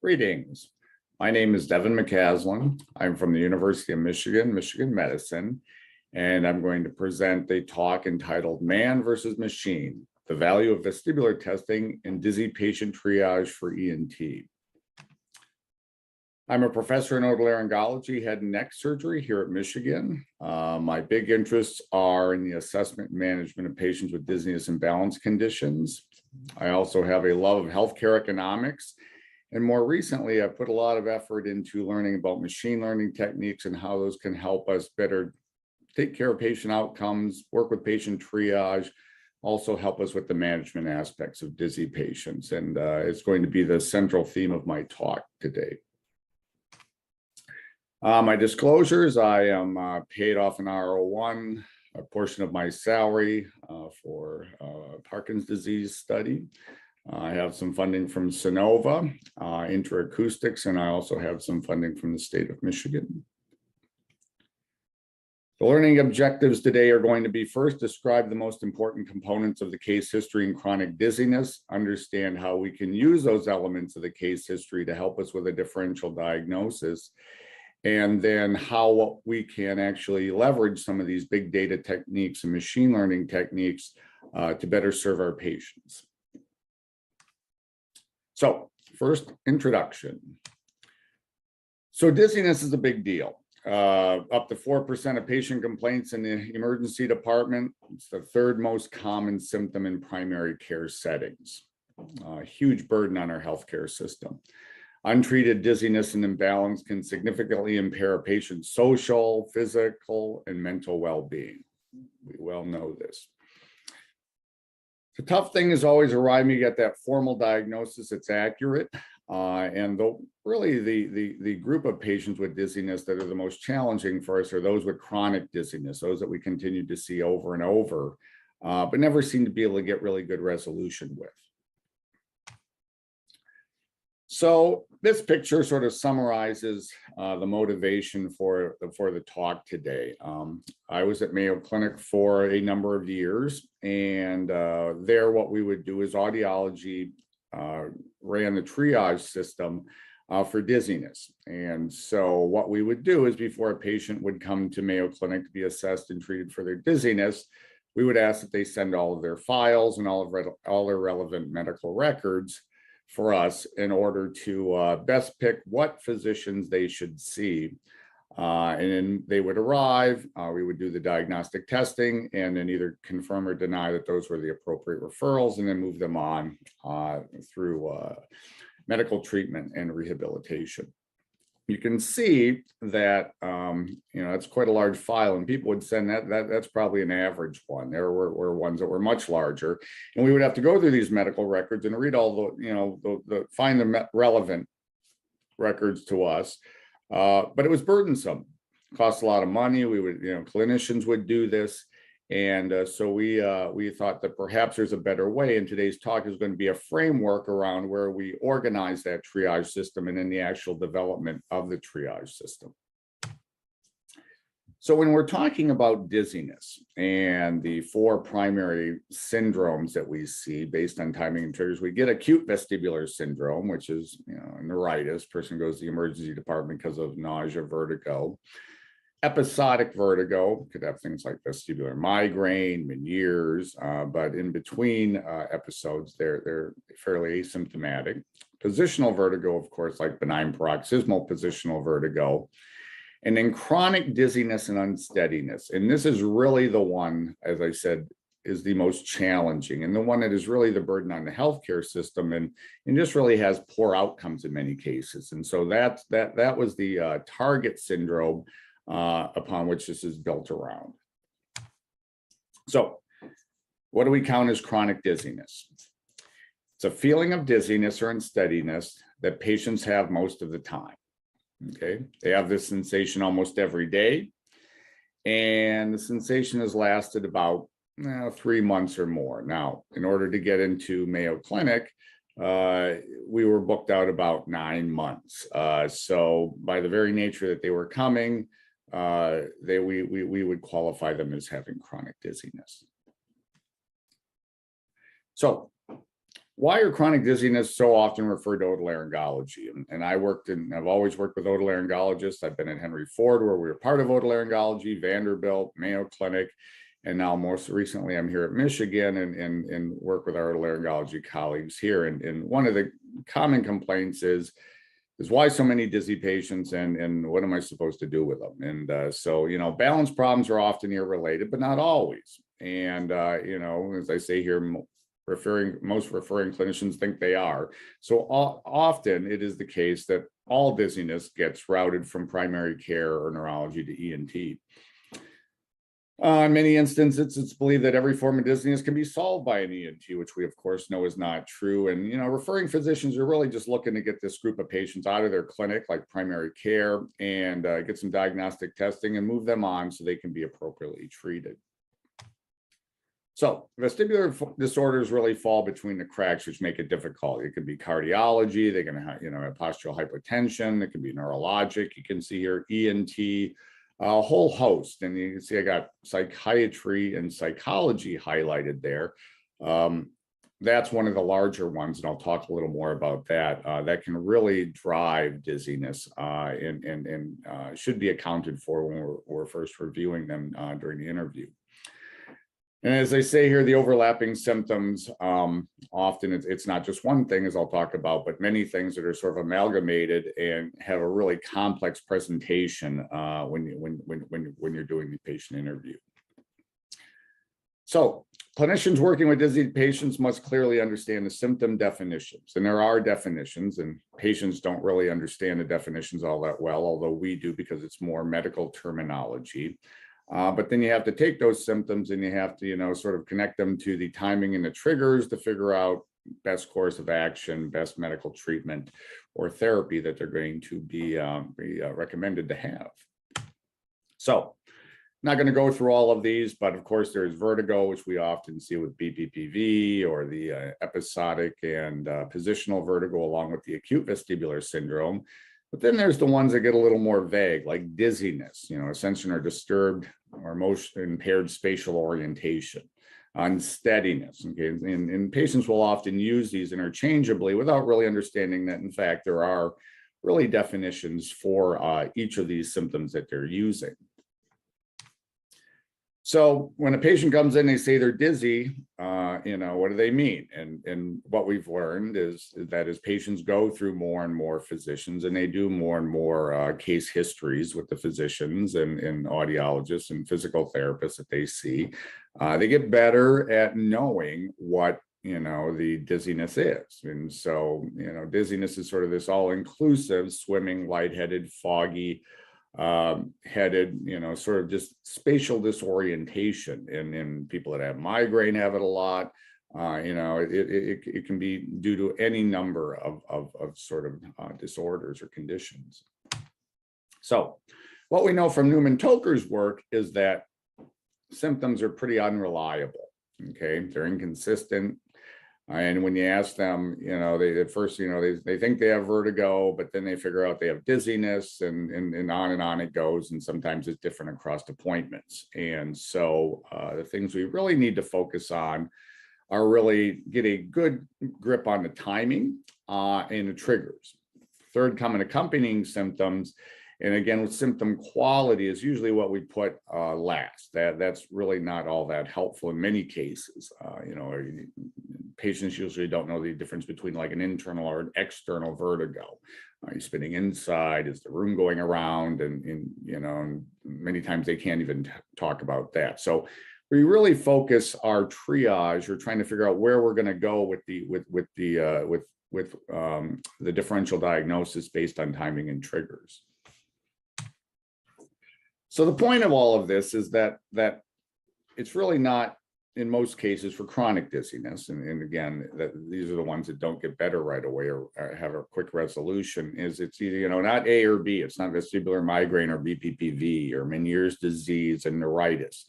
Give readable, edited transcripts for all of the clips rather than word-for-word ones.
Greetings. My name is Devin McCaslin. I'm from the University of Michigan, Michigan Medicine, and I'm going to present a talk entitled Man versus Machine, the Value of Vestibular Testing in Dizzy Patient Triage for ENT. I'm a professor in otolaryngology, head and neck surgery here at Michigan. My big interests are in the assessment and management of patients with dizziness and balance conditions. I also have a love of healthcare economics. And more recently, I've put a lot of effort into learning about machine learning techniques and how those can help us better take care of patient outcomes, work with patient triage, also help us with the management aspects of dizzy patients. And it's going to be the central theme of my talk today. My disclosures: I am paid off an R01, a portion of my salary for Parkinson's disease study. I have some funding from Sonova, Interacoustics, and I also have some funding from the state of Michigan. The learning objectives today are going to be: first, describe the most important components of the case history in chronic dizziness, understand how we can use those elements of the case history to help us with a differential diagnosis, and then how we can actually leverage some of these big data techniques and machine learning techniques to better serve our patients. So first, introduction. So dizziness is a big deal. Up to 4% of patient complaints in the emergency department. It's the third most common symptom in primary care settings. Huge burden on our healthcare system. Untreated dizziness and imbalance can significantly impair a patient's social, physical, and mental well-being. We well know this. The tough thing is always arriving to get that formal diagnosis that's accurate. And really the group of patients with dizziness that are the most challenging for us are those with chronic dizziness, those that we continue to see over and over, but never seem to be able to get really good resolution with. So this picture sort of summarizes the motivation for the talk today. I was at Mayo Clinic for a number of years, and there what we would do is audiology ran the triage system for dizziness. And so what we would do is, before a patient would come to Mayo Clinic to be assessed and treated for their dizziness, we would ask that they send all of their files and all their relevant medical records for us in order to best pick what physicians they should see. And then they would arrive, we would do the diagnostic testing, and then either confirm or deny that those were the appropriate referrals, and then move them on through medical treatment and rehabilitation. You can see that it's quite a large file, and people would send that's probably an average one. There were ones that were much larger, and we would have to go through these medical records and read all find the relevant records to us. But it was burdensome, cost a lot of money. We would, clinicians would do this. And so we thought that perhaps there's a better way, and today's talk is going to be a framework around where we organize that triage system and then the actual development of the triage system. So when we're talking about dizziness and the four primary syndromes that we see based on timing and triggers, we get acute vestibular syndrome, which is neuritis. Person goes to the emergency department because of nausea, vertigo. Episodic vertigo could have things like vestibular migraine, Meniere's, but in between episodes, they're fairly asymptomatic. Positional vertigo, of course, like benign paroxysmal positional vertigo. And then chronic dizziness and unsteadiness. And this is really the one, as I said, is the most challenging, and the one that is really the burden on the healthcare system, and just really has poor outcomes in many cases. And so that was the target syndrome upon which this is built around. So what do we count as chronic dizziness? It's a feeling of dizziness or unsteadiness that patients have most of the time. Okay, they have this sensation almost every day, and the sensation has lasted about 3 months or more. Now, in order to get into Mayo Clinic, we were booked out about 9 months. So by the very nature that they were coming, we would qualify them as having chronic dizziness. So Why are chronic dizziness so often referred to otolaryngology? And I've always worked with otolaryngologists. I've been at Henry Ford, where we were part of otolaryngology, Vanderbilt, Mayo Clinic, and now most recently I'm here at Michigan and work with our otolaryngology colleagues here. And one of the common complaints is why so many dizzy patients and what am I supposed to do with them? And so, balance problems are often ear-related, but not always. And, as I say here, most referring clinicians think they are. So often it is the case that all dizziness gets routed from primary care or neurology to ENT. In many instances, it's believed that every form of dizziness can be solved by an ENT, which we of course know is not true. And referring physicians are really just looking to get this group of patients out of their clinic, like primary care, and get some diagnostic testing and move them on so they can be appropriately treated. So vestibular disorders really fall between the cracks, which make it difficult. It could be cardiology, they can have, postural hypotension, it can be neurologic. You can see here ENT, a whole host. And you can see I got psychiatry and psychology highlighted there. That's one of the larger ones, and I'll talk a little more about that. That can really drive dizziness and should be accounted for when we're first reviewing them during the interview. And as I say here, the overlapping symptoms, often it's not just one thing, as I'll talk about, but many things that are sort of amalgamated and have a really complex presentation when you're doing the patient interview. So clinicians working with dizzy patients must clearly understand the symptom definitions. And there are definitions, and patients don't really understand the definitions all that well, although we do because it's more medical terminology. But then you have to take those symptoms and you have to, sort of connect them to the timing and the triggers to figure out best course of action, best medical treatment or therapy that they're going to be recommended to have. So I'm not going to go through all of these, but of course there's vertigo, which we often see with BPPV, or the episodic and positional vertigo, along with the acute vestibular syndrome. But then there's the ones that get a little more vague, like dizziness, ascension or disturbed or motion impaired spatial orientation, unsteadiness. Okay, and patients will often use these interchangeably without really understanding that, in fact, there are really definitions for each of these symptoms that they're using. So when a patient comes in, they say they're dizzy, what do they mean? And what we've learned is that as patients go through more and more physicians and they do more and more case histories with the physicians and audiologists and physical therapists that they see, they get better at knowing what the dizziness is. And so, dizziness is sort of this all-inclusive, swimming, lightheaded, foggy, headed, sort of just spatial disorientation. And people that have migraine have it a lot. It can be due to any number of sort of disorders or conditions. So what we know from Newman-Toker's work is that symptoms are pretty unreliable. Okay, they're inconsistent. And when you ask them, they at first, they think they have vertigo, but then they figure out they have dizziness, and on it goes. And sometimes it's different across appointments. And so the things we really need to focus on are really get a good grip on the timing and the triggers. Third common accompanying symptoms, and again, with symptom quality is usually what we put last. That's really not all that helpful in many cases. Patients usually don't know the difference between like an internal or an external vertigo. Are you spinning inside? Is the room going around? And many times they can't even talk about that. So we really focus our triage. We're trying to figure out where we're going to go with the differential diagnosis based on timing and triggers. So the point of all of this is that it's really not, in most cases, for chronic dizziness. And again, these are the ones that don't get better right away or have a quick resolution. It's either, not A or B. It's not vestibular migraine or BPPV or Meniere's disease and neuritis.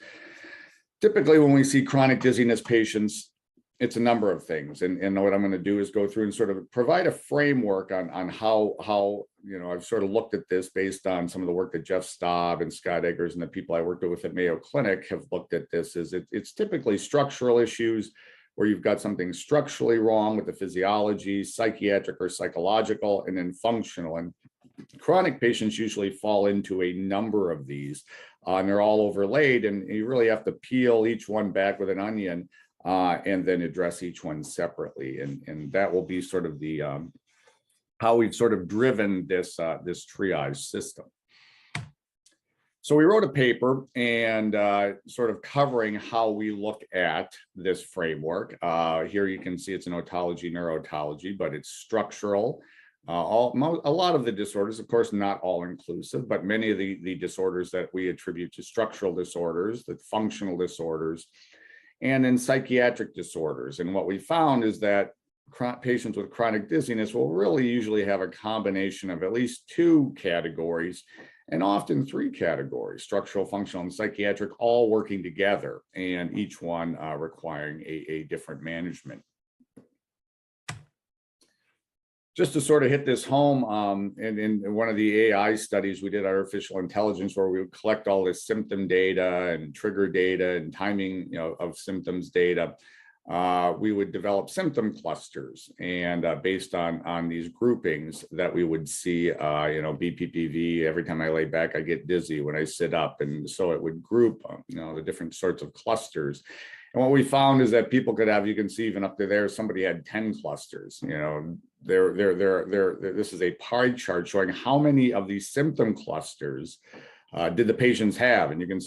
Typically, when we see chronic dizziness patients, it's a number of things. And what I'm going to do is go through and sort of provide a framework on how I've sort of looked at this based on some of the work that Jeff Staub and Scott Eggers and the people I worked with at Mayo Clinic have looked at this. It's typically structural issues where you've got something structurally wrong with the physiology, psychiatric or psychological, and then functional. And chronic patients usually fall into a number of these, and they're all overlaid, and you really have to peel each one back with an onion and then address each one separately. And that will be sort of the how we've sort of driven this triage system. So we wrote a paper and sort of covering how we look at this framework. Here you can see it's an otology, neurotology, but it's structural. A lot of the disorders, of course, not all inclusive, but many of the disorders that we attribute to structural disorders, the functional disorders, and then psychiatric disorders. And what we found is that patients with chronic dizziness will really usually have a combination of at least 2 categories, and often 3 categories: structural, functional, and psychiatric, all working together, and each one requiring a different management. Just to sort of hit this home, in one of the AI studies, we did artificial intelligence where we would collect all this symptom data and trigger data and timing, of symptoms data. We would develop symptom clusters, and based on these groupings that we would see, BPPV, every time I lay back, I get dizzy when I sit up. And so it would group, the different sorts of clusters. And what we found is that people could have, you can see even up to there, somebody had 10 clusters. This is a pie chart showing how many of these symptom clusters did the patients have. And you can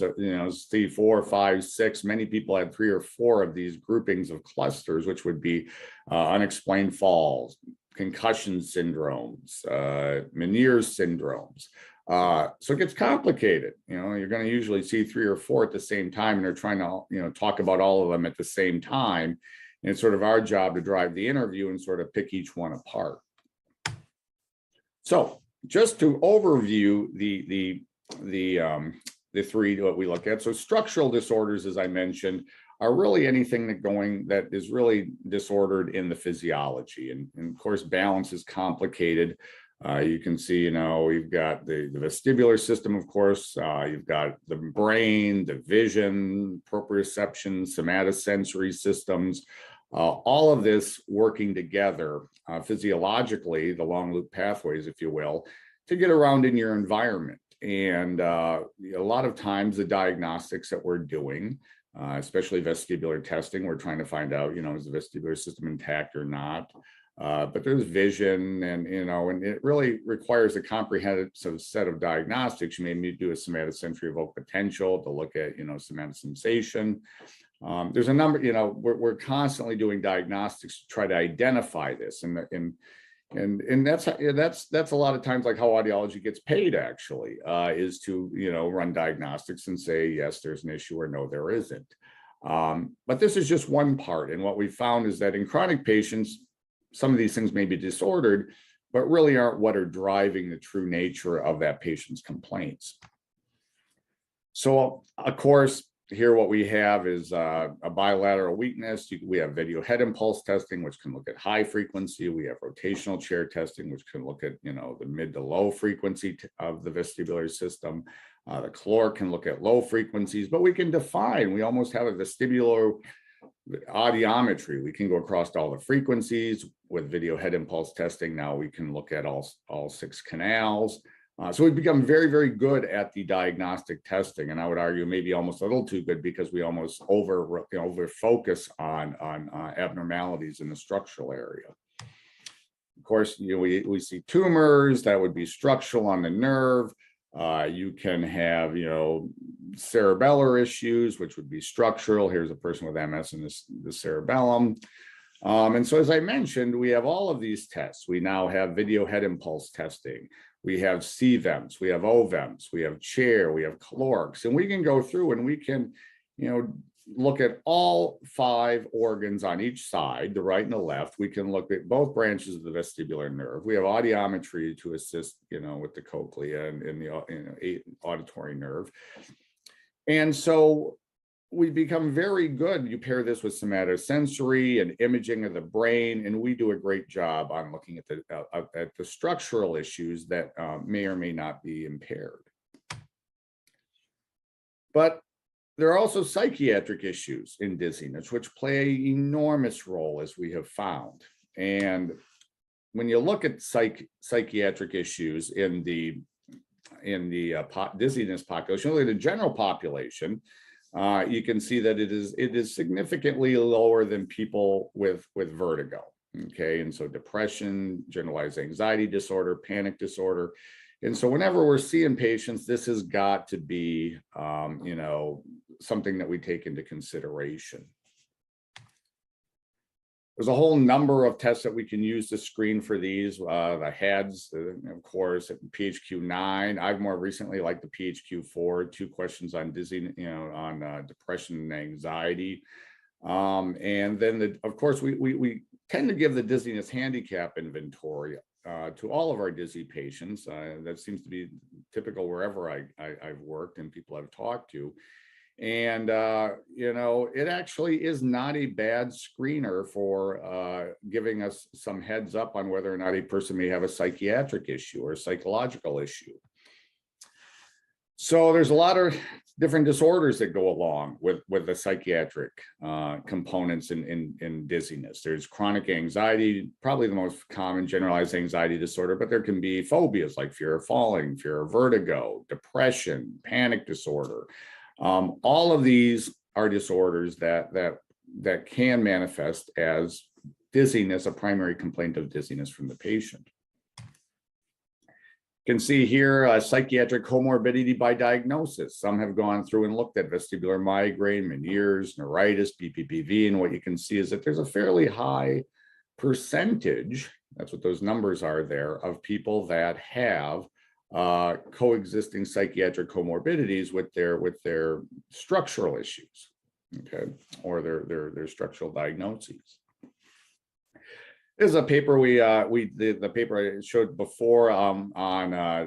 see 4, 5, 6. Many people had 3 or 4 of these groupings of clusters, which would be unexplained falls, concussion syndromes, Meniere's syndromes. So it gets complicated. You're going to usually see 3 or 4 at the same time, and they're trying to, talk about all of them at the same time. And it's sort of our job to drive the interview and sort of pick each one apart. So just to overview the 3 what we look at. So structural disorders, as I mentioned, are really anything that is really disordered in the physiology. And of course, balance is complicated. You can see, you've got the vestibular system, of course, you've got the brain, the vision, proprioception, somatosensory systems, all of this working together physiologically, the long loop pathways, if you will, to get around in your environment. And a lot of times the diagnostics that we're doing, especially vestibular testing, we're trying to find out, is the vestibular system intact or not? But there's vision, and it really requires a comprehensive set of diagnostics. You may need to do a somatosensory evoked potential to look at, somatosensation. There's a number, we're constantly doing diagnostics to try to identify this, and that's a lot of times like how audiology gets paid, actually, is to run diagnostics and say yes, there's an issue, or no, there isn't. But this is just one part, and what we found is that in chronic patients, some of these things may be disordered, but really aren't what are driving the true nature of that patient's complaints. So, of course, here what we have is a bilateral weakness. We have video head impulse testing, which can look at high frequency. We have rotational chair testing, which can look at, the mid to low frequency of the vestibular system. The caloric can look at low frequencies, but we can define, we almost have a vestibular audiometry. We can go across all the frequencies with video head impulse testing. Now we can look at all 6 canals. So we've become very, very good at the diagnostic testing, and I would argue maybe almost a little too good, because we almost over focus on abnormalities in the structural area. Of course, we see tumors that would be structural on the nerve. You can have, cerebellar issues, which would be structural. Here's a person with MS in the cerebellum. And so, as I mentioned, we have all of these tests. We now have video head impulse testing. We have CVEMs, we have OVEMs, we have chair, we have calorics, and we can go through and we can, look at all 5 organs on each side, the right and the left. We can look at both branches of the vestibular nerve. We have audiometry to assist, with the cochlea and the auditory nerve. And so we become very good. You pair this with somatosensory and imaging of the brain, and we do a great job on looking at the structural issues that may or may not be impaired. But There are also psychiatric issues in dizziness, which play an enormous role, as we have found. And when you look at psychiatric issues in the dizziness population, really the general population, you can see that it is significantly lower than people with vertigo. Okay, and so depression, generalized anxiety disorder, panic disorder. And so whenever we're seeing patients, this has got to be, something that we take into consideration. There's a whole number of tests that we can use to screen for these. The HADS, of course, PHQ-9. I've more recently liked the PHQ-4, 2 questions on dizziness, on depression and anxiety. And then, of course, we tend to give the dizziness handicap inventory to all of our dizzy patients. That seems to be typical wherever I've worked and people I've talked to. And, it actually is not a bad screener for giving us some heads up on whether or not a person may have a psychiatric issue or a psychological issue. So there's a lot of different disorders that go along with the psychiatric components in dizziness. There's chronic anxiety, probably the most common generalized anxiety disorder, but there can be phobias like fear of falling, fear of vertigo, depression, panic disorder. All of these are disorders that can manifest as dizziness, a primary complaint of dizziness from the patient. You can see here psychiatric comorbidity by diagnosis. Some have gone through and looked at vestibular migraine, Meniere's, neuritis, BPPV, and what you can see is that there's a fairly high percentage, that's what those numbers are there, of people that have coexisting psychiatric comorbidities with their structural issues, okay, or their structural diagnoses. This is a paper the paper I showed before on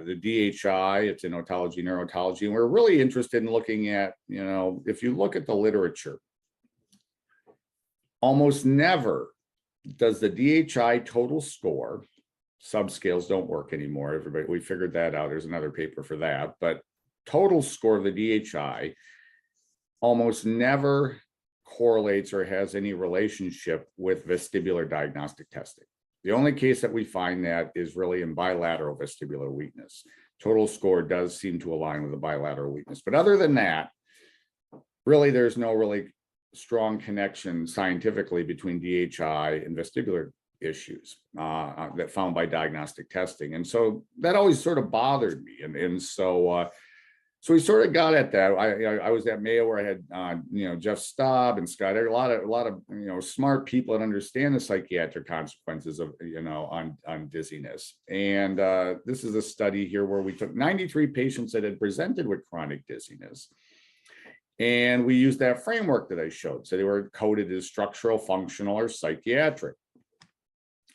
the DHI. It's in otology, neurotology, and we're really interested in looking at, if you look at the literature, almost never does the DHI total score, subscales don't work anymore. Everybody, we figured that out. There's another paper for that, but total score of the DHI almost never correlates or has any relationship with vestibular diagnostic testing. The only case that we find that is really in bilateral vestibular weakness. Total score does seem to align with the bilateral weakness, but other than that, really there's no really strong connection scientifically between DHI and vestibular issues that found by diagnostic testing. And so that always sort of bothered me. And so we sort of got at that. I was at Mayo where I had, Jeff Staub and Scott, a lot of smart people that understand the psychiatric consequences of, on dizziness. And this is a study here where we took 93 patients that had presented with chronic dizziness. And we used that framework that I showed. So they were coded as structural, functional, or psychiatric.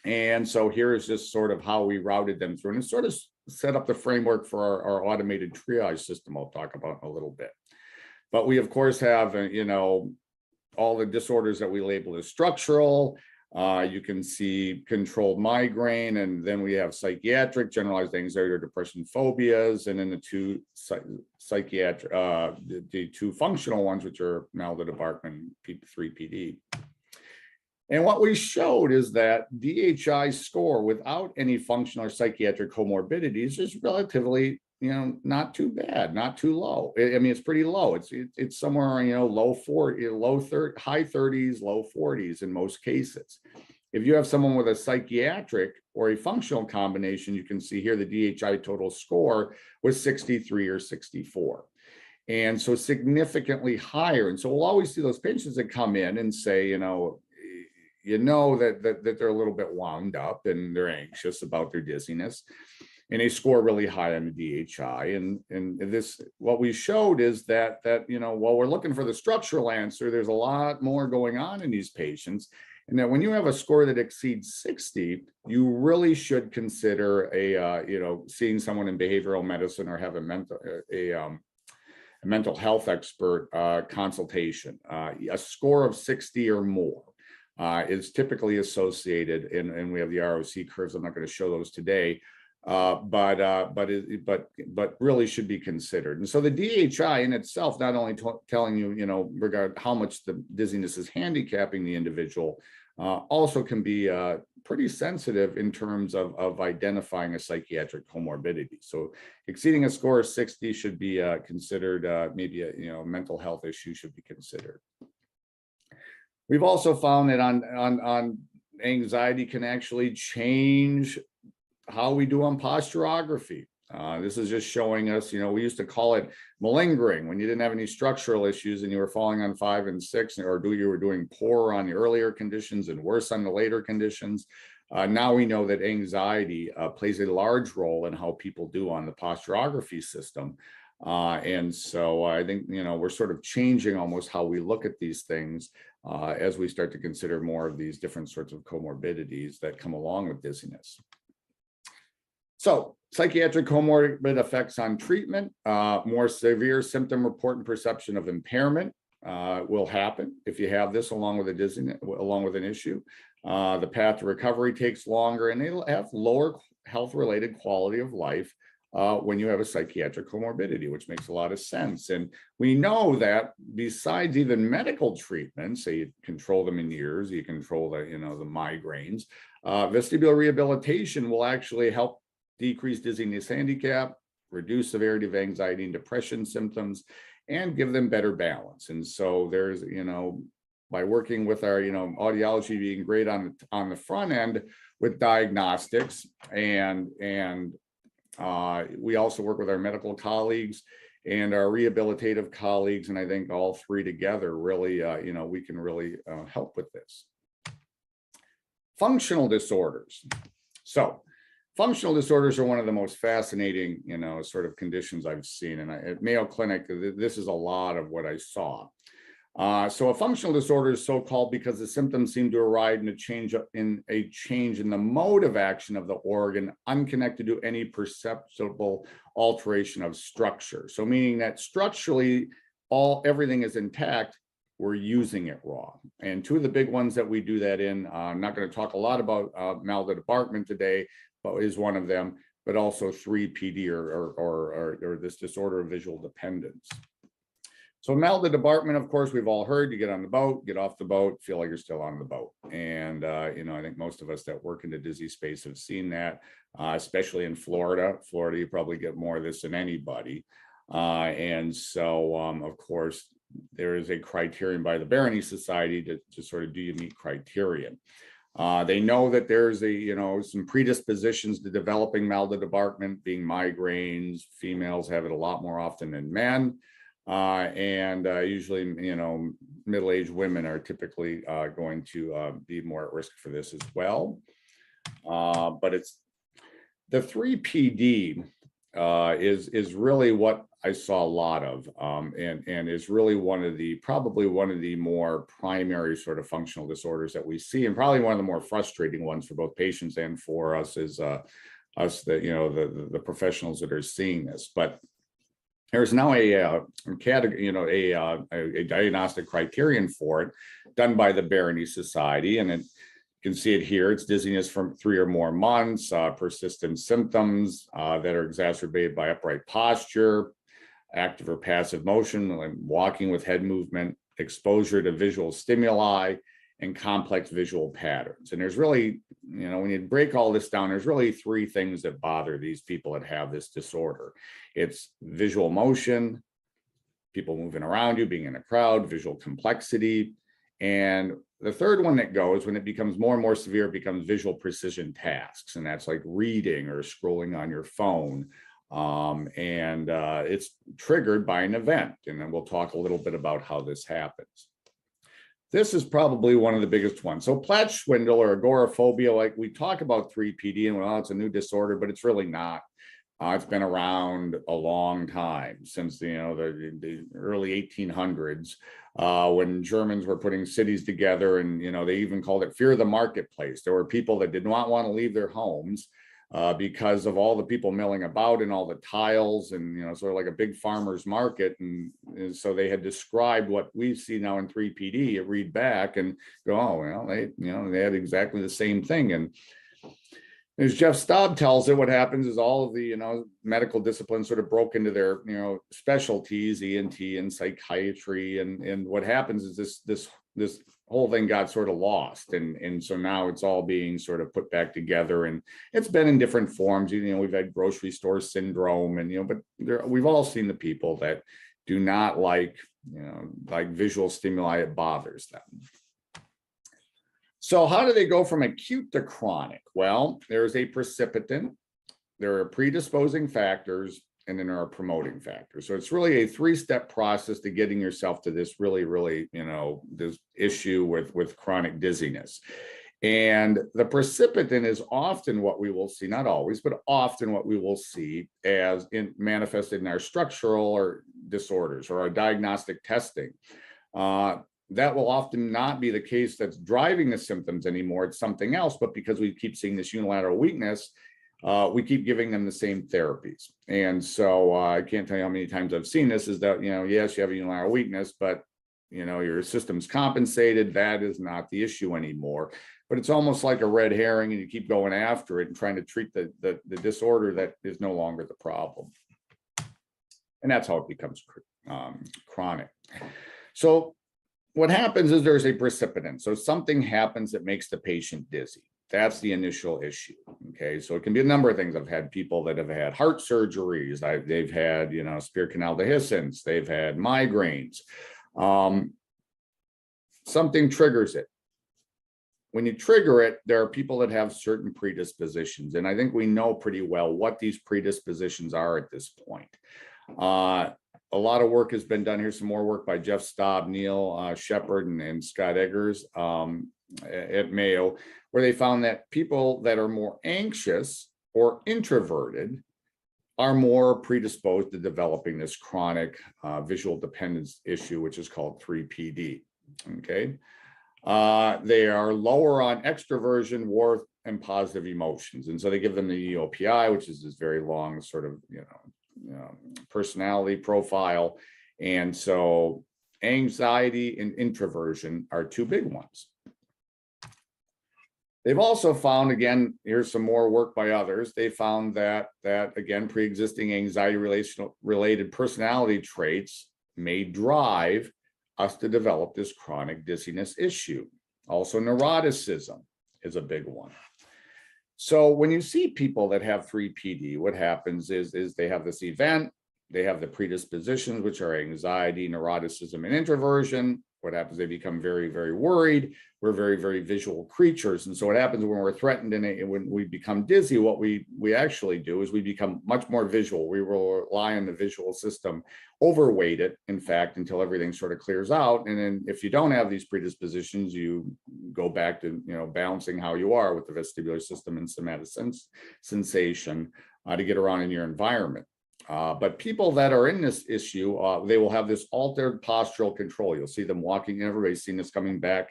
And so here is just sort of how we routed them through, and it sort of set up the framework for our automated triage system I'll talk about in a little bit. But we, of course, have, all the disorders that we label as structural. You can see controlled migraine, and then we have psychiatric, generalized anxiety or depression, phobias, and then the two psychiatric, the two functional ones, which are now the department 3PD. And what we showed is that DHI score without any functional or psychiatric comorbidities is relatively, not too bad, not too low. I mean, it's pretty low. It's somewhere, low 40, high 30s, low 40s in most cases. If you have someone with a psychiatric or a functional combination, you can see here the DHI total score was 63 or 64. And so significantly higher. And so we'll always see those patients that come in and say, that they're a little bit wound up and they're anxious about their dizziness, and they score really high on the DHI. And this, what we showed is that while we're looking for the structural answer, there's a lot more going on in these patients. And that when you have a score that exceeds 60, you really should consider seeing someone in behavioral medicine or have a mental health expert consultation. A score of 60 or more is typically associated, and we have the ROC curves. I'm not going to show those today, but really should be considered. And so the DHI in itself, not only telling you, regard how much the dizziness is handicapping the individual, also can be pretty sensitive in terms of identifying a psychiatric comorbidity. So exceeding a score of 60 should be considered, maybe a mental health issue should be considered. We've also found that on anxiety can actually change how we do on posturography. This is just showing us, we used to call it malingering when you didn't have any structural issues and you were falling on 5 and 6, or you were doing poor on the earlier conditions and worse on the later conditions. Now we know that anxiety plays a large role in how people do on the posturography system. And so I think, we're sort of changing almost how we look at these things as we start to consider more of these different sorts of comorbidities that come along with dizziness. So psychiatric comorbid effects on treatment, more severe symptom report and perception of impairment will happen if you have this along with a dizziness, along with an issue. The path to recovery takes longer, and they'll have lower health-related quality of life when you have a psychiatric comorbidity, which makes a lot of sense. And we know that besides even medical treatments, say you control them in years, you control the, the migraines, vestibular rehabilitation will actually help decrease dizziness handicap, reduce severity of anxiety and depression symptoms, and give them better balance. And so there's, by working with our, audiology being great on the front end with diagnostics, and we also work with our medical colleagues and our rehabilitative colleagues, and I think all three together really, we can really help with this. Functional disorders. So functional disorders are one of the most fascinating, sort of conditions I've seen. And at Mayo Clinic, this is a lot of what I saw. So a functional disorder is so called because the symptoms seem to arise in a change in the mode of action of the organ, unconnected to any perceptible alteration of structure. So meaning that structurally, everything is intact, we're using it wrong. And two of the big ones that we do that in, I'm not going to talk a lot about maldebarkment today, but is one of them, but also 3PD or this disorder of visual dependence. So maldebarkment, of course, we've all heard, you get on the boat, get off the boat, feel like you're still on the boat. And, I think most of us that work in the dizzy space have seen that, especially in Florida. Florida, you probably get more of this than anybody. And so, of course, there is a criterion by the Barony Society to sort of, do you meet criterion? They know that there's some predispositions to developing maldebarkment, being migraines. Females have it a lot more often than men. And usually, middle-aged women are typically going to be more at risk for this as well. But it's the 3PD is really what I saw a lot of, and is really probably one of the more primary sort of functional disorders that we see, and probably one of the more frustrating ones for both patients and for us as the professionals that are seeing this. But there's now a category, a diagnostic criterion for it done by the Barony Society, and you can see it here. It's dizziness from 3 or more months, persistent symptoms that are exacerbated by upright posture, active or passive motion, like walking with head movement, exposure to visual stimuli, and complex visual patterns. And there's really, when you break all this down, there's really 3 things that bother these people that have this disorder. It's visual motion, people moving around you, being in a crowd, visual complexity. And the third one that goes, when it becomes more and more severe, it becomes visual precision tasks. And that's like reading or scrolling on your phone. It's triggered by an event. And then we'll talk a little bit about how this happens. This is probably one of the biggest ones. So Platt Schwindel or agoraphobia, like we talk about 3PD and well, it's a new disorder, but it's really not. It's been around a long time, since the early 1800s, when Germans were putting cities together, and they even called it fear of the marketplace. There were people that did not want to leave their homes because of all the people milling about and all the tiles, and sort of like a big farmer's market. And so they had described what we see now in 3PD. You read back and go, oh well, they had exactly the same thing. And As Jeff Staub tells it, what happens is all of the, medical disciplines sort of broke into their, specialties, ENT and psychiatry. And what happens is this whole thing got sort of lost. And so now it's all being sort of put back together, and it's been in different forms. We've had grocery store syndrome, and, but we've all seen the people that do not like visual stimuli. It bothers them. So how do they go from acute to chronic? Well, there's a precipitant, there are predisposing factors, and then there are promoting factors. So it's really a three-step process to getting yourself to this really, this issue with chronic dizziness. And the precipitant is often what we will see, not always, but often what we will see as manifested in our structural or disorders or our diagnostic testing. That will often not be the case that's driving the symptoms anymore. It's something else, but because we keep seeing this unilateral weakness, we keep giving them the same therapies. And so I can't tell you how many times I've seen this, is that, yes, you have a unilateral weakness, but, your system's compensated. That is not the issue anymore. But it's almost like a red herring, and you keep going after it and trying to treat the disorder that is no longer the problem. And that's how it becomes chronic. So what happens is there's a precipitant. So something happens that makes the patient dizzy. That's the initial issue. Okay, so it can be a number of things. I've had people that have had heart surgeries. They've had, spear canal dehiscence. They've had migraines. Something triggers it. When you trigger it, there are people that have certain predispositions. And I think we know pretty well what these predispositions are at this point. A lot of work has been done here. Some more work by Jeff Staub, Neil Shepard, and Scott Eggers at Mayo, where they found that people that are more anxious or introverted are more predisposed to developing this chronic visual dependence issue, which is called 3PD. Okay. They are lower on extroversion, warmth, and positive emotions. And so they give them the EOPI, which is this very long sort of, personality profile. And so anxiety and introversion are two big ones. They've also found, again, here's some more work by others. They found that again, pre-existing anxiety related personality traits may drive us to develop this chronic dizziness issue. Also, neuroticism is a big one. So when you see people that have 3PD, what happens is they have this event, they have the predispositions, which are anxiety, neuroticism, and introversion. What happens, they become very, very worried. We're very, very visual creatures. And so what happens when we're threatened and when we become dizzy, what we actually do is we become much more visual. We will rely on the visual system, overweight it, in fact, until everything sort of clears out. And then if you don't have these predispositions, you go back to, balancing how you are with the vestibular system and somatic sensation to get around in your environment. But people that are in this issue, they will have this altered postural control. You'll see them walking. Everybody's seen this coming back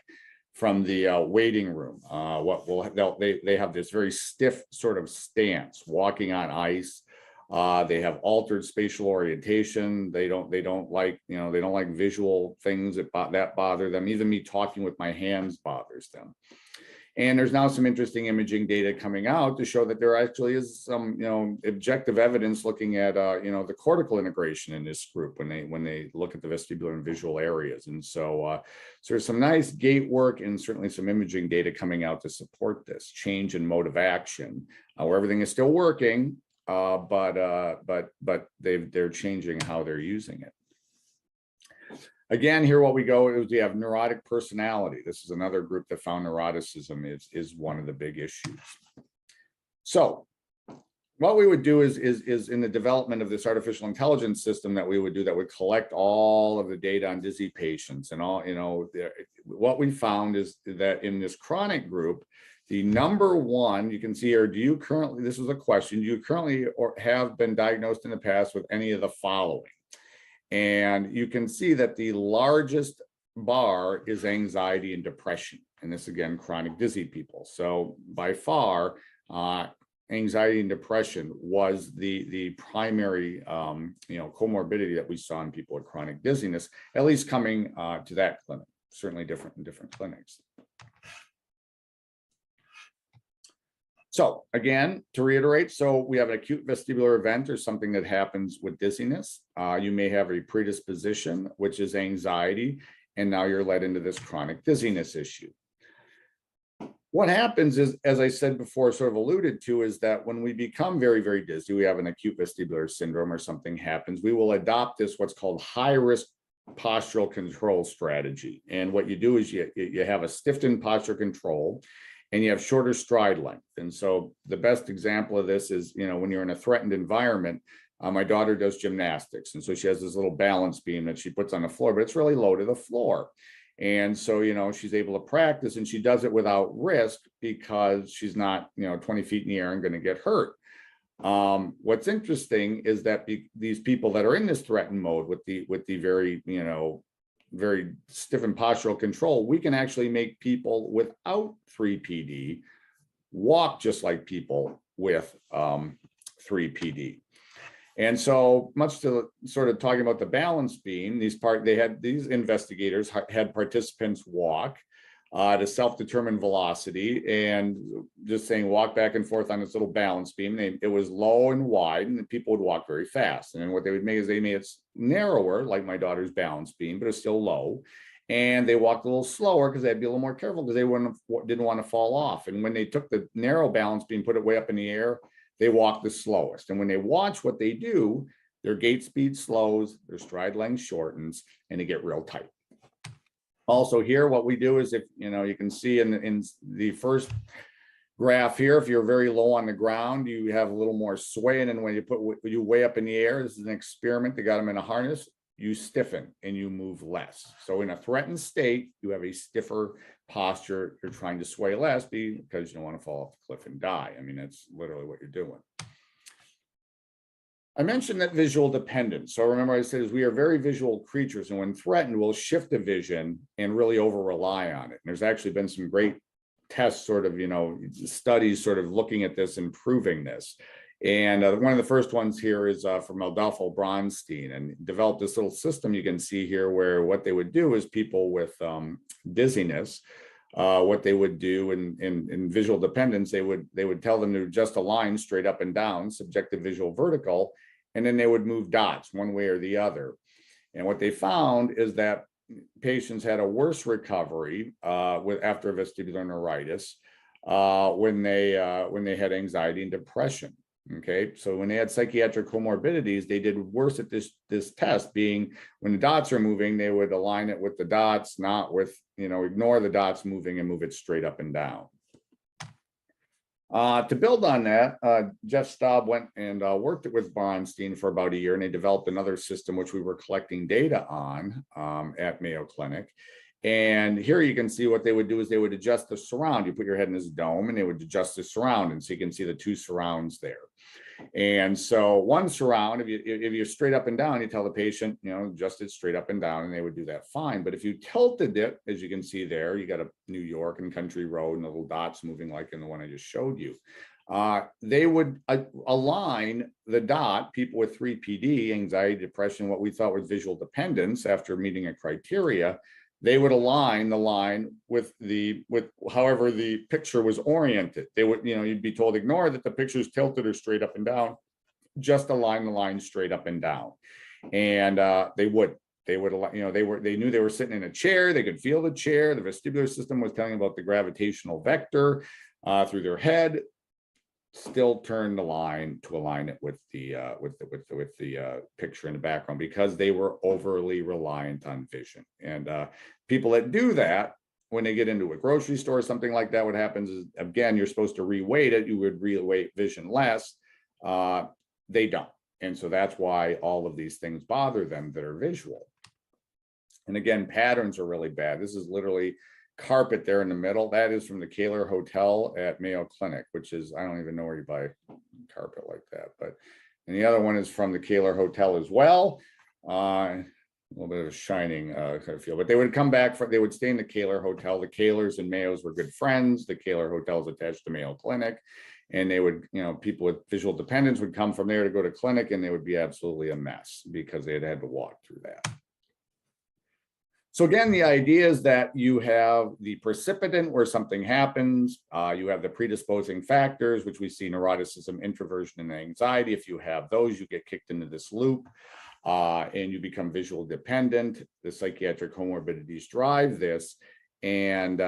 from the waiting room. They have this very stiff sort of stance, walking on ice. They have altered spatial orientation. They don't like visual things that bother them. Even me talking with my hands bothers them. And there's now some interesting imaging data coming out to show that there actually is some, objective evidence looking at, the cortical integration in this group when they look at the vestibular and visual areas. And so there's some nice gait work and certainly some imaging data coming out to support this change in mode of action, where everything is still working, but they're changing how they're using it. Again, here what we go is we have neurotic personality. This is another group that found neuroticism is one of the big issues. So what we would do is in the development of this artificial intelligence system that we would do that would collect all of the data on dizzy patients and all, what we found is that in this chronic group, the number one, you can see here, this is a question, do you currently or have been diagnosed in the past with any of the following? And you can see that the largest bar is anxiety and depression. And this, again, chronic dizzy people. So by far, anxiety and depression was the primary, comorbidity that we saw in people with chronic dizziness, at least coming to that clinic, certainly different in different clinics. So again, to reiterate, so we have an acute vestibular event or something that happens with dizziness. You may have a predisposition, which is anxiety, and now you're led into this chronic dizziness issue. What happens is, as I said before, sort of alluded to, is that when we become very, very dizzy, we have an acute vestibular syndrome or something happens, we will adopt this, what's called high-risk postural control strategy. And what you do is you have a stiffened posture control, and you have shorter stride length. And so the best example of this is, when you're in a threatened environment, my daughter does gymnastics. And so she has this little balance beam that she puts on the floor, but it's really low to the floor. And so, she's able to practice, and she does it without risk because she's not, 20 feet in the air and going to get hurt. What's interesting is that these people that are in this threatened mode with the very, very stiffened postural control, we can actually make people without 3PD walk just like people with 3PD. And so much to sort of talking about the balance beam, these investigators had participants walk to self-determined velocity and just saying walk back and forth on this little balance beam. It was low and wide, and people would walk very fast. And then what they would make is they made it narrower, like my daughter's balance beam, but it's still low. And they walked a little slower because they had to be a little more careful because they didn't want to fall off. And when they took the narrow balance beam, put it way up in the air, they walk the slowest. And when they watch what they do, their gait speed slows, their stride length shortens, and they get real tight. Also here, what we do is, if you can see in the first graph here, if you're very low on the ground, you have a little more sway. And then when you way up in the air, this is an experiment. They got them in a harness. You stiffen and you move less. So in a threatened state, you have a stiffer posture. You're trying to sway less because you don't want to fall off the cliff and die. I mean, that's literally what you're doing. I mentioned that visual dependence. So remember I said is we are very visual creatures, and when threatened, we'll shift the vision and really over rely on it. And there's actually been some great tests, sort of, studies sort of looking at this and proving this. And one of the first ones here is from Adolfo Bronstein, and developed this little system you can see here where what they would do is people with dizziness, what they would do in visual dependence, they would tell them to adjust a line straight up and down, subjective visual vertical, and then they would move dots one way or the other. And what they found is that patients had a worse recovery after vestibular neuritis when they had anxiety and depression. Okay, so when they had psychiatric comorbidities, they did worse at this test, being when the dots are moving, they would align it with the dots, not with, ignore the dots moving and move it straight up and down. To build on that, Jeff Staub went and worked with Bronstein for about a year, and they developed another system which we were collecting data on at Mayo Clinic. And here you can see what they would do is they would adjust the surround. You put your head in this dome and they would adjust the surround. And so you can see the two surrounds there. And so one surround, if you're straight up and down, you tell the patient, adjust it straight up and down, and they would do that fine. But if you tilted it, as you can see there, you got a New York and Country Road and the little dots moving like in the one I just showed you. They would align the dot, people with 3PD, anxiety, depression, what we thought was visual dependence after meeting a criteria. They would align the line with however the picture was oriented. They would, you'd be told, ignore that the picture's tilted or straight up and down, just align the line straight up and down. And they knew they were sitting in a chair, they could feel the chair, the vestibular system was telling about the gravitational vector through their head, still turn the line to align it with the picture in the background, because they were overly reliant on vision. And people that do that, when they get into a grocery store or something like that, what happens is, again, you're supposed to reweight it. You would reweight vision less. They don't. And so that's why all of these things bother them that are visual. And again, patterns are really bad. This is literally carpet there in the middle. That is from the Kaler Hotel at Mayo Clinic, which is, I don't even know where you buy carpet like that. But, and the other one is from the Kaler Hotel as well. A little bit of a shining kind of feel, but they would come back they would stay in the Kaler Hotel. The Kalers and Mayos were good friends. The Kaler Hotel is attached to Mayo Clinic, and they would, people with visual dependence would come from there to go to clinic, and they would be absolutely a mess because they had to walk through that. So again, the idea is that you have the precipitant where something happens. You have the predisposing factors, which we see neuroticism, introversion, and anxiety. If you have those, you get kicked into this loop and you become visual dependent. The psychiatric comorbidities drive this, and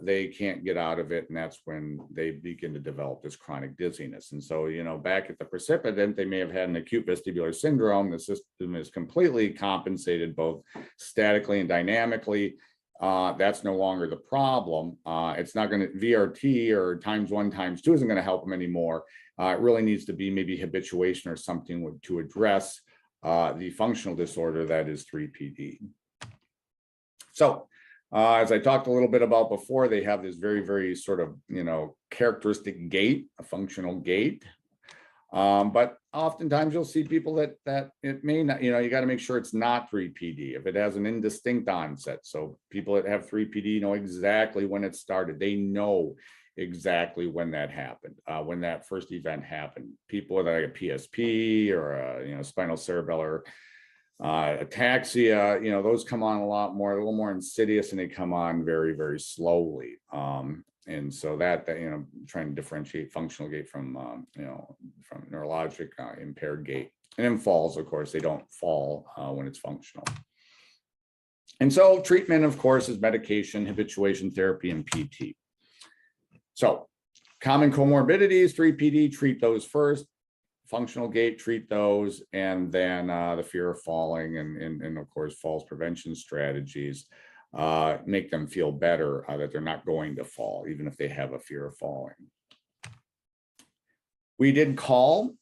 they can't get out of it. And that's when they begin to develop this chronic dizziness. And so, back at the precipitant, they may have had an acute vestibular syndrome. The system is completely compensated both statically and dynamically. That's no longer the problem. It's not going to, VRT or ×1 ×2 isn't going to help them anymore. It really needs to be maybe habituation or something to address the functional disorder that is 3PD. So, as I talked a little bit about before, they have this very, very sort of, characteristic gait, a functional gait. But oftentimes you'll see people that it may not, you got to make sure it's not 3PD if it has an indistinct onset. So people that have 3PD know exactly when it started. They know exactly when that happened, when that first event happened. People with like a PSP or a, spinal cerebellar ataxia, those come on a little more insidious, and they come on very, very slowly. And so that trying to differentiate functional gait from from neurologic impaired gait. And then falls, of course, they don't fall when it's functional. And so treatment, of course, is medication, habituation therapy, and PT. So common comorbidities, 3PD, treat those first. Functional gait, treat those, and then the fear of falling and of course falls prevention strategies make them feel better that they're not going to fall, even if they have a fear of falling. We did call.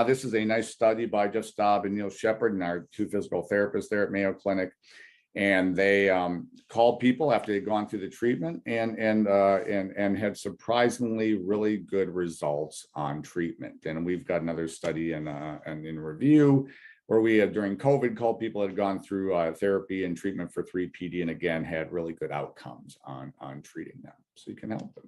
This is a nice study by Jeff Staub and Neil Shepard, and our 2 physical therapists there at Mayo Clinic. And they called people after they'd gone through the treatment and had surprisingly really good results on treatment. And we've got another study in review where we had during COVID called people that had gone through therapy and treatment for 3PD, and again had really good outcomes on treating them. So you can help them.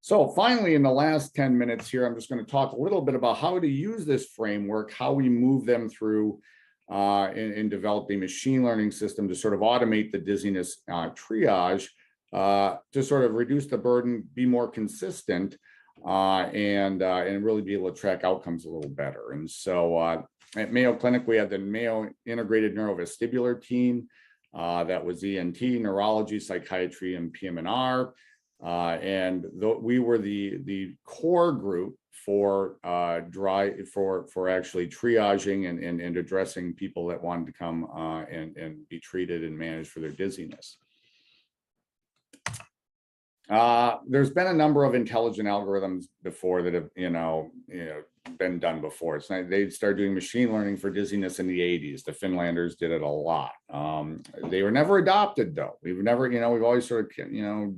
So finally, in the last 10 minutes here, I'm just going to talk a little bit about how to use this framework, how we move them through in developing a machine learning system to sort of automate the dizziness triage, to sort of reduce the burden, be more consistent, and really be able to track outcomes a little better. And so at Mayo Clinic, we had the Mayo Integrated Neurovestibular team that was ENT, neurology, psychiatry, and PM&R. And we were the core group for actually triaging and addressing people that wanted to come and be treated and managed for their dizziness. There's been a number of intelligent algorithms before that have been done before. It's not, they started doing machine learning for dizziness in the 80s. The Finlanders did it a lot. They were never adopted though. We've never, we've always sort of,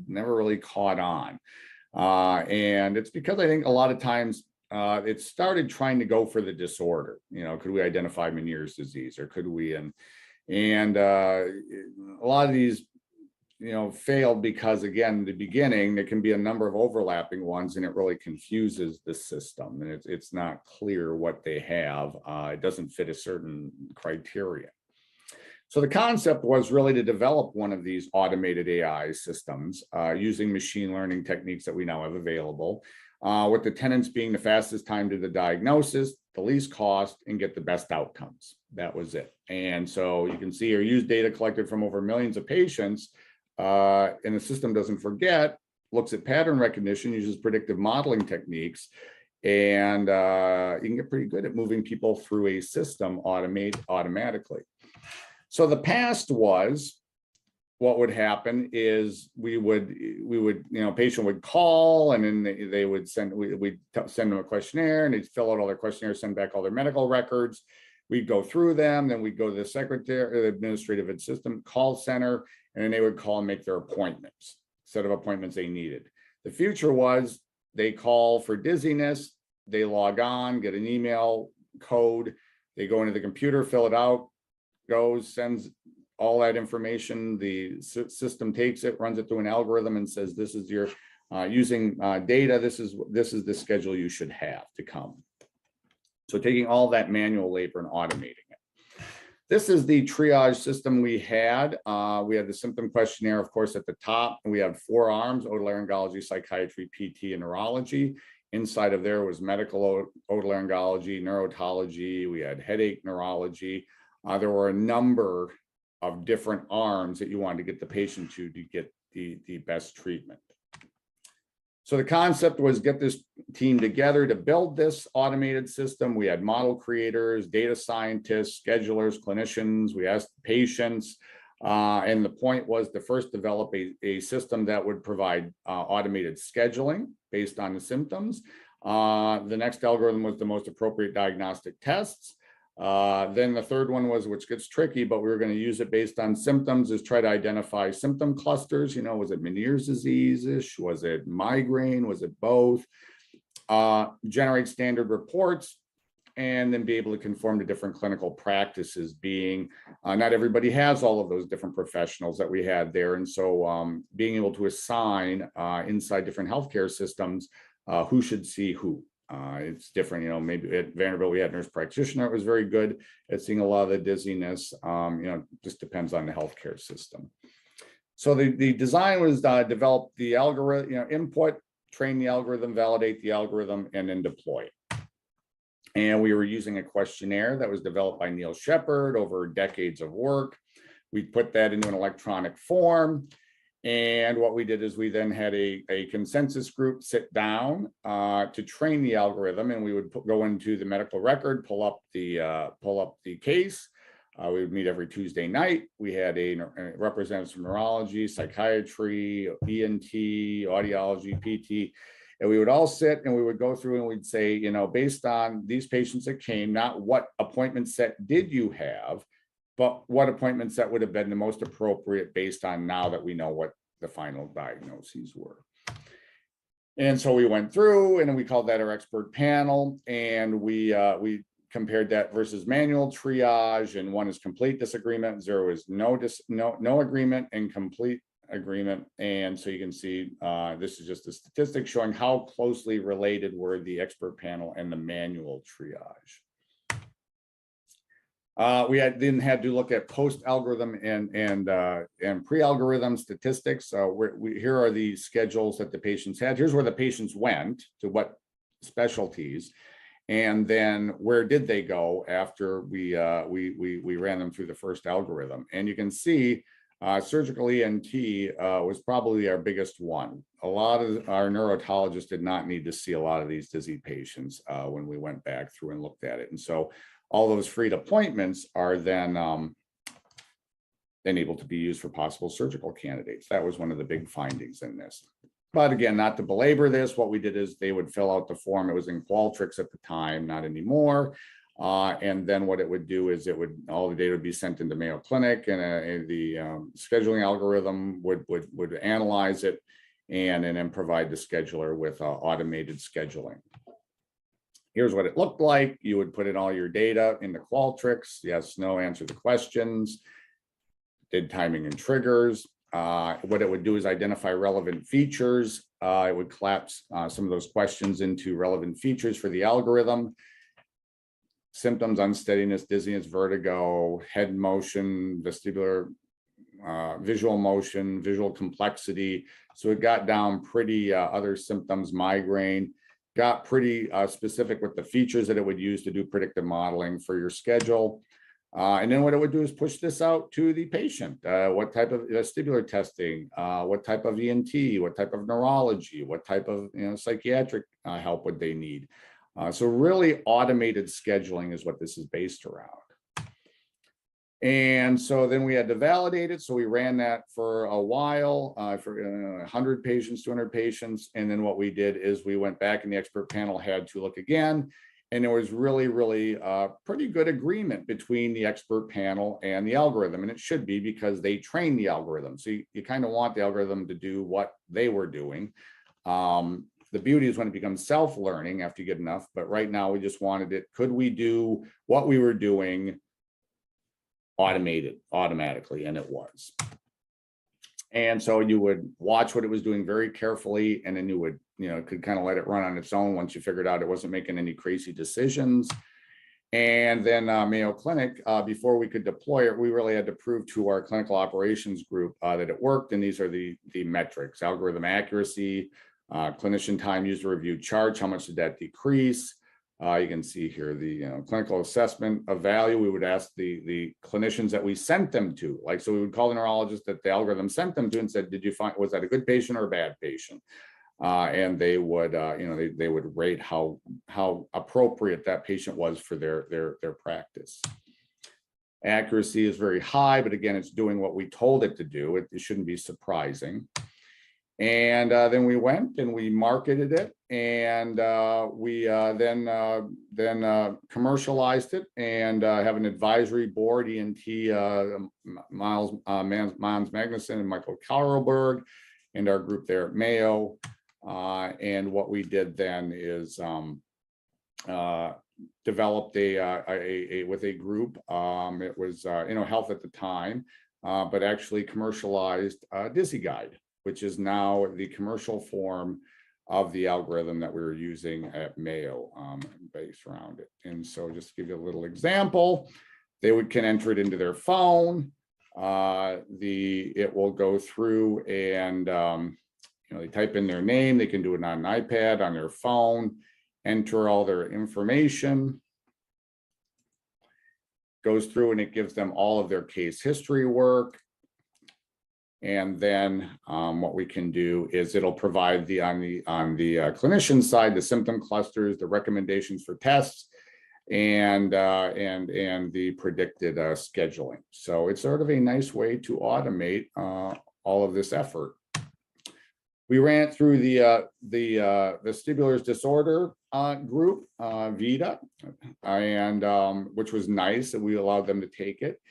never really caught on. And it's because I think a lot of times it started trying to go for the disorder. Could we identify Meniere's disease, or could we? And a lot of these failed because, again, in the beginning, there can be a number of overlapping ones, and it really confuses the system, and it's not clear what they have. It doesn't fit a certain criteria. So the concept was really to develop one of these automated AI systems using machine learning techniques that we now have available, with the tenets being the fastest time to the diagnosis, the least cost, and get the best outcomes. That was it. And so you can see here, use data collected from over millions of patients, and the system doesn't forget, looks at pattern recognition, uses predictive modeling techniques, and you can get pretty good at moving people through a system automatically. So the past was, what would happen is we would patient would call, and then they would send, we'd send them a questionnaire, and they'd fill out all their questionnaires, send back all their medical records. We'd go through them, then we'd go to the secretary, the administrative assistant call center, and then they would call and make their appointments, set of appointments they needed. The future was they call for dizziness, they log on, get an email code, they go into the computer, fill it out, goes, sends all that information, the system takes it, runs it through an algorithm, and says, this is your, using data, this is the schedule you should have to come. So taking all that manual labor and automating it. This is the triage system we had. We had the symptom questionnaire, of course, at the top, and we had 4 arms: otolaryngology, psychiatry, PT, and neurology. Inside of there was medical otolaryngology, neurotology. We had headache neurology. There were a number of different arms that you wanted to get the patient to get the best treatment. So the concept was get this team together to build this automated system. We had model creators, data scientists, schedulers, clinicians. We asked patients, and the point was to first develop a system that would provide automated scheduling based on the symptoms. The next algorithm was the most appropriate diagnostic tests. Then the third one was, which gets tricky, but we were going to use it based on symptoms, is try to identify symptom clusters. You know, was it Meniere's disease-ish? Was it migraine? Was it both? Generate standard reports, and then be able to conform to different clinical practices, being not everybody has all of those different professionals that we had there. And so being able to assign inside different healthcare systems who should see who. It's different, you know, maybe at Vanderbilt, we had a nurse practitioner. It was very good at seeing a lot of the dizziness. You know, just depends on the healthcare system. So the design was develop the algorithm, you know, input, train the algorithm, validate the algorithm, and then deploy. And we were using a questionnaire that was developed by Neil Shepard over decades of work. We put that into an electronic form. And what we did is we then had a consensus group sit down to train the algorithm, and we would go into the medical record, pull up the case. We would meet every Tuesday night. We had a representative from neurology, psychiatry, ENT, audiology, PT, and we would all sit and we would go through and we'd say, you know, based on these patients that came, not what appointment set did you have, but what appointment set would have been the most appropriate based on now that we know what the final diagnoses were. And so we went through and we called that our expert panel, and we compared that versus manual triage, and 1 is complete disagreement, 0 is no agreement, and complete agreement. And so you can see this is just a statistic showing how closely related were the expert panel and the manual triage. We then had to look at post-algorithm and pre-algorithm statistics. Here are the schedules that the patients had. Here's where the patients went, to what specialties, and then where did they go after we ran them through the first algorithm. And you can see surgical ENT was probably our biggest one. A lot of our neurotologists did not need to see a lot of these dizzy patients when we went back through and looked at it. And so all those freed appointments are then able to be used for possible surgical candidates. That was one of the big findings in this. But again, not to belabor this, what we did is they would fill out the form. It was in Qualtrics at the time, not anymore. And then what it would do is all the data would be sent into Mayo Clinic, and the scheduling algorithm would analyze it and then provide the scheduler with automated scheduling. Here's what it looked like. You would put in all your data into Qualtrics. Yes, no, answer the questions. Did timing and triggers. What it would do is identify relevant features. It would collapse some of those questions into relevant features for the algorithm. Symptoms: unsteadiness, dizziness, vertigo, head motion, vestibular, visual motion, visual complexity. So it got down pretty other symptoms, migraine. Got pretty specific with the features that it would use to do predictive modeling for your schedule. And then what it would do is push this out to the patient. What type of vestibular testing, what type of ENT, what type of neurology, what type of psychiatric help would they need. So really automated scheduling is what this is based around. And so then we had to validate it. So we ran that for a while for 100 patients, 200 patients. And then what we did is we went back, and the expert panel had to look again. And there was really pretty good agreement between the expert panel and the algorithm. And it should be, because they trained the algorithm. So you kind of want the algorithm to do what they were doing. The beauty is when it becomes self-learning after you get enough. But right now we just wanted it. Could we do what we were doing automatically? And it was. And so you would watch what it was doing very carefully, and then you would, could kind of let it run on its own once you figured out it wasn't making any crazy decisions. And then Mayo Clinic, before we could deploy it, we really had to prove to our clinical operations group that it worked. And these are the metrics: algorithm accuracy, clinician time used to review charts, how much did that decrease? You can see here the clinical assessment of value. We would ask the clinicians that we sent them to, like, so we would call the neurologist that the algorithm sent them to and said, did you find, was that a good patient or a bad patient? And they would, they would rate how appropriate that patient was for their practice. Accuracy is very high, but again, it's doing what we told it to do. It shouldn't be surprising. And then we went and we marketed it, and we then commercialized it, and have an advisory board, ENT, Miles Magnuson and Michael Karlberg, and our group there at Mayo. And what we did then is developed with a group. It was Health at the time, but actually commercialized Dizzy Guide, which is now the commercial form of the algorithm that we were using at Mayo, based around it. And so, just to give you a little example, they can enter it into their phone. It will go through and they type in their name. They can do it on an iPad, on their phone, enter all their information, goes through, and it gives them all of their case history work. And then what we can do is it'll provide on the clinician side, the symptom clusters, the recommendations for tests, and the predicted scheduling. So it's sort of a nice way to automate all of this effort. We ran it through the vestibular disorder group, VITA, and which was nice, and we allowed them to take it.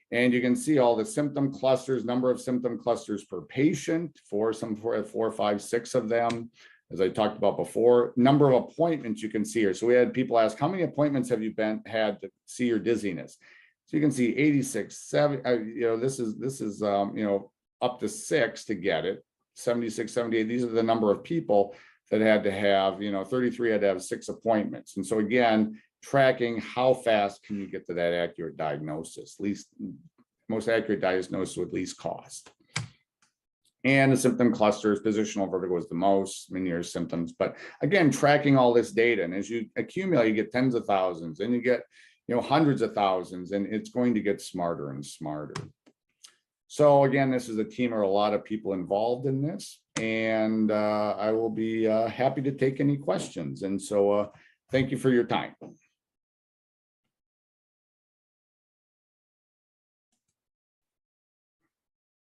And you can see all the symptom clusters, number of symptom clusters per patient, four, 5, 6 of them, as I talked about before. Number of appointments you can see here. So we had people ask, how many appointments have you had to see your dizziness? So you can see 86, 7, this is up to 6 to get it. 76, 78, these are the number of people that had to have, 33 had to have 6 appointments. And so again, tracking how fast can you get to that accurate diagnosis, most accurate diagnosis with least cost. And the symptom clusters, positional vertigo is the most, Meniere's symptoms. But again, tracking all this data, and as you accumulate, you get tens of thousands, and you get hundreds of thousands, and it's going to get smarter and smarter. So again, this is a team of a lot of people involved in this, and I will be happy to take any questions. And so thank you for your time.